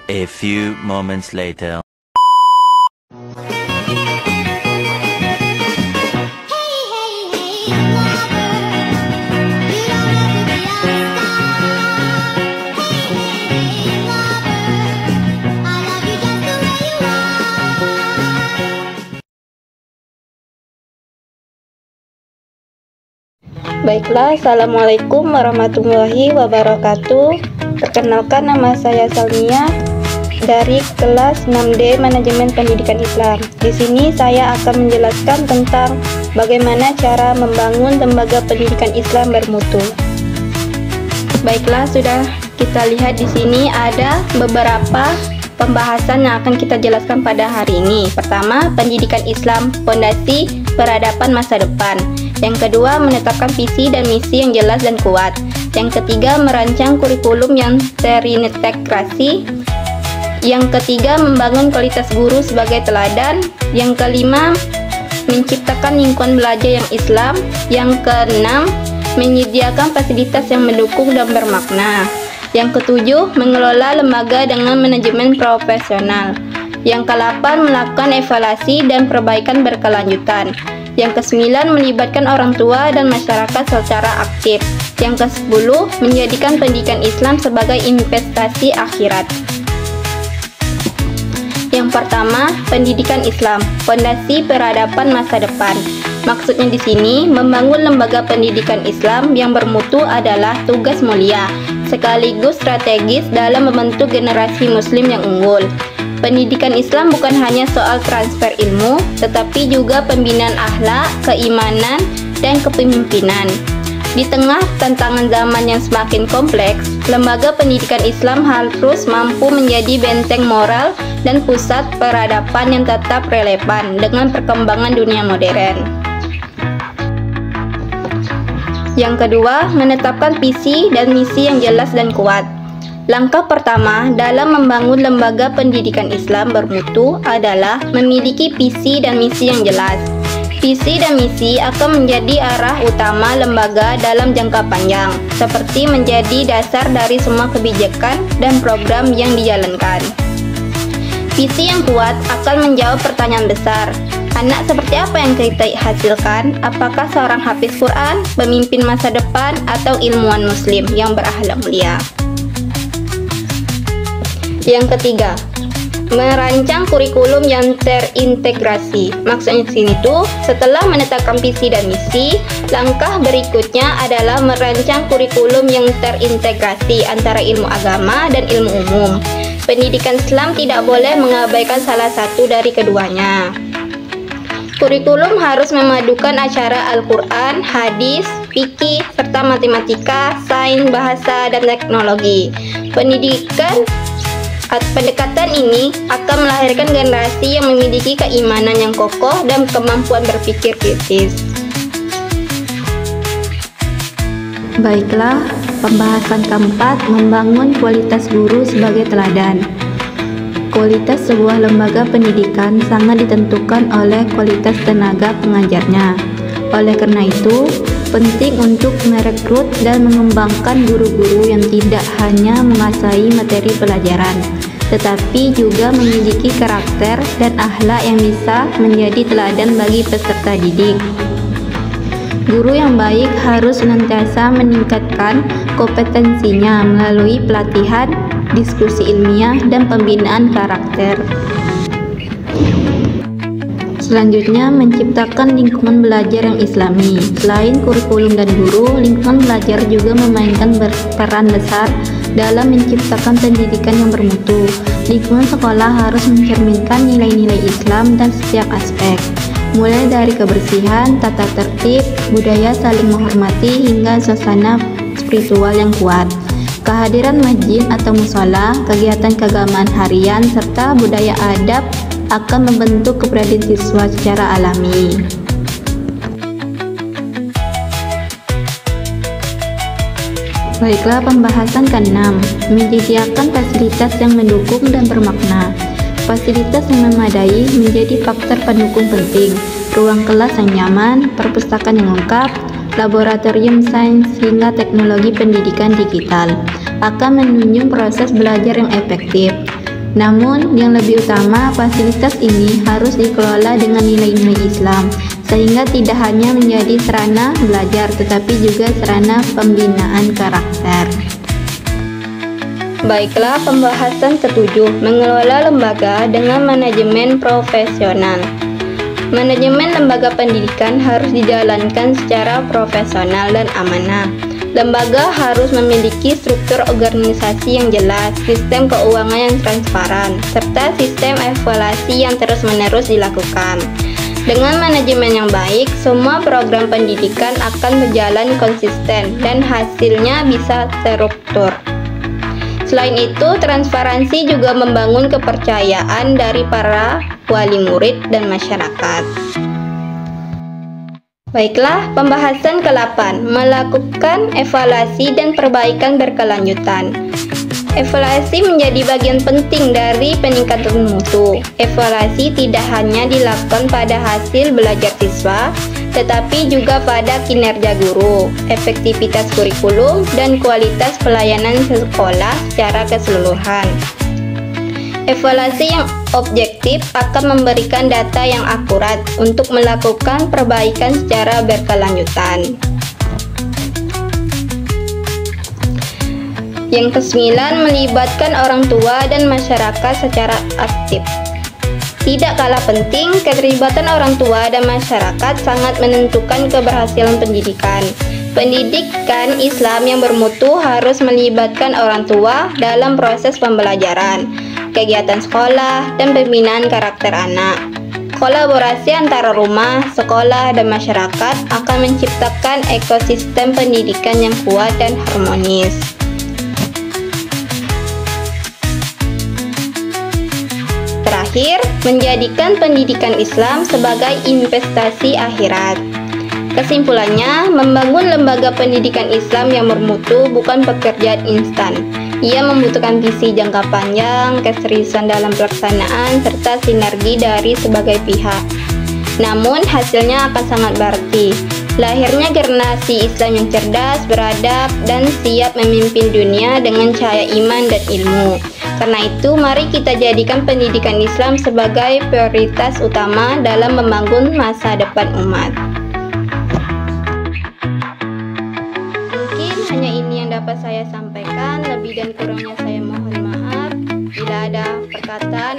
A few moments later. Baiklah, Assalamualaikum warahmatullahi wabarakatuh. Perkenalkan, nama saya Salmia dari kelas 6D Manajemen Pendidikan Islam. Di sini saya akan menjelaskan tentang bagaimana cara membangun lembaga pendidikan Islam bermutu. Baiklah, sudah kita lihat di sini ada beberapa pembahasan yang akan kita jelaskan pada hari ini. Pertama, pendidikan Islam, fondasi peradaban masa depan. Yang kedua, menetapkan visi dan misi yang jelas dan kuat. Yang ketiga, merancang kurikulum yang terintegrasi. Yang ketiga, membangun kualitas guru sebagai teladan. Yang kelima, menciptakan lingkungan belajar yang Islam. Yang keenam, menyediakan fasilitas yang mendukung dan bermakna. Yang ketujuh, mengelola lembaga dengan manajemen profesional. Yang ke-8, melakukan evaluasi dan perbaikan berkelanjutan. Yang ke-9, melibatkan orang tua dan masyarakat secara aktif. Yang ke-10, menjadikan pendidikan Islam sebagai investasi akhirat. Yang pertama, pendidikan Islam, fondasi peradaban masa depan. Maksudnya di sini, membangun lembaga pendidikan Islam yang bermutu adalah tugas mulia, sekaligus strategis dalam membentuk generasi muslim yang unggul. Pendidikan Islam bukan hanya soal transfer ilmu, tetapi juga pembinaan akhlak, keimanan, dan kepemimpinan. Di tengah tantangan zaman yang semakin kompleks, lembaga pendidikan Islam harus mampu menjadi benteng moral dan pusat peradaban yang tetap relevan dengan perkembangan dunia modern. Yang kedua, menetapkan visi dan misi yang jelas dan kuat. Langkah pertama dalam membangun lembaga pendidikan Islam bermutu adalah memiliki visi dan misi yang jelas. Visi dan misi akan menjadi arah utama lembaga dalam jangka panjang, seperti menjadi dasar dari semua kebijakan dan program yang dijalankan. Visi yang kuat akan menjawab pertanyaan besar. Anak seperti apa yang kita hasilkan? Apakah seorang hafiz Quran, pemimpin masa depan, atau ilmuwan muslim yang berakhlak mulia? Yang ketiga, merancang kurikulum yang terintegrasi. Maksudnya di sini tuh, setelah menetapkan visi dan misi, langkah berikutnya adalah merancang kurikulum yang terintegrasi antara ilmu agama dan ilmu umum. Pendidikan Islam tidak boleh mengabaikan salah satu dari keduanya. Kurikulum harus memadukan acara Al-Quran, hadis, fikih, serta matematika, sains, bahasa, dan teknologi. Pendekatan ini akan melahirkan generasi yang memiliki keimanan yang kokoh dan kemampuan berpikir kritis. Baiklah, pembahasan keempat, membangun kualitas guru sebagai teladan. Kualitas sebuah lembaga pendidikan sangat ditentukan oleh kualitas tenaga pengajarnya. Oleh karena itu, penting untuk merekrut dan mengembangkan guru-guru yang tidak hanya menguasai materi pelajaran, tetapi juga memiliki karakter dan akhlak yang bisa menjadi teladan bagi peserta didik. Guru yang baik harus senantiasa meningkatkan kompetensinya melalui pelatihan, diskusi ilmiah, dan pembinaan karakter. Selanjutnya, menciptakan lingkungan belajar yang islami. Selain kurikulum dan guru, lingkungan belajar juga memainkan peran besar dalam menciptakan pendidikan yang bermutu. Lingkungan sekolah harus mencerminkan nilai-nilai Islam dan setiap aspek, mulai dari kebersihan, tata tertib, budaya saling menghormati, hingga suasana spiritual yang kuat. Kehadiran masjid atau musola, kegiatan keagamaan harian, serta budaya adab akan membentuk kepribadian siswa secara alami. Baiklah, pembahasan ke-6, menyediakan fasilitas yang mendukung dan bermakna. Fasilitas yang memadai menjadi faktor pendukung penting. Ruang kelas yang nyaman, perpustakaan yang lengkap, laboratorium sains hingga teknologi pendidikan digital akan menunjang proses belajar yang efektif. Namun, yang lebih utama, fasilitas ini harus dikelola dengan nilai-nilai Islam, sehingga tidak hanya menjadi sarana belajar, tetapi juga sarana pembinaan karakter. Baiklah, pembahasan ke-7, mengelola lembaga dengan manajemen profesional. Manajemen lembaga pendidikan harus dijalankan secara profesional dan amanah. Lembaga harus memiliki struktur organisasi yang jelas, sistem keuangan yang transparan, serta sistem evaluasi yang terus-menerus dilakukan. Dengan manajemen yang baik, semua program pendidikan akan berjalan konsisten dan hasilnya bisa terukur. Selain itu, transparansi juga membangun kepercayaan dari para wali murid dan masyarakat. Baiklah, pembahasan ke-8, melakukan evaluasi dan perbaikan berkelanjutan. Evaluasi menjadi bagian penting dari peningkatan mutu. Evaluasi tidak hanya dilakukan pada hasil belajar siswa, tetapi juga pada kinerja guru, efektivitas kurikulum, dan kualitas pelayanan sekolah secara keseluruhan. Evaluasi yang objektif akan memberikan data yang akurat untuk melakukan perbaikan secara berkelanjutan. Yang ke-9, melibatkan orang tua dan masyarakat secara aktif. Tidak kalah penting, keterlibatan orang tua dan masyarakat sangat menentukan keberhasilan pendidikan. Pendidikan Islam yang bermutu harus melibatkan orang tua dalam proses pembelajaran, kegiatan sekolah, dan pembinaan karakter anak. Kolaborasi antara rumah, sekolah, dan masyarakat akan menciptakan ekosistem pendidikan yang kuat dan harmonis. Terakhir, menjadikan pendidikan Islam sebagai investasi akhirat. Kesimpulannya, membangun lembaga pendidikan Islam yang bermutu bukan pekerjaan instan. Ia membutuhkan visi jangka panjang, keseriusan dalam pelaksanaan, serta sinergi dari sebagai pihak. Namun, hasilnya akan sangat berarti. Lahirnya generasi Islam yang cerdas, beradab, dan siap memimpin dunia dengan cahaya iman dan ilmu. Karena itu, mari kita jadikan pendidikan Islam sebagai prioritas utama dalam membangun masa depan umat. Mungkin hanya ini yang dapat saya sampaikan. Lebih dan kurangnya saya mohon maaf. Bila ada perkataan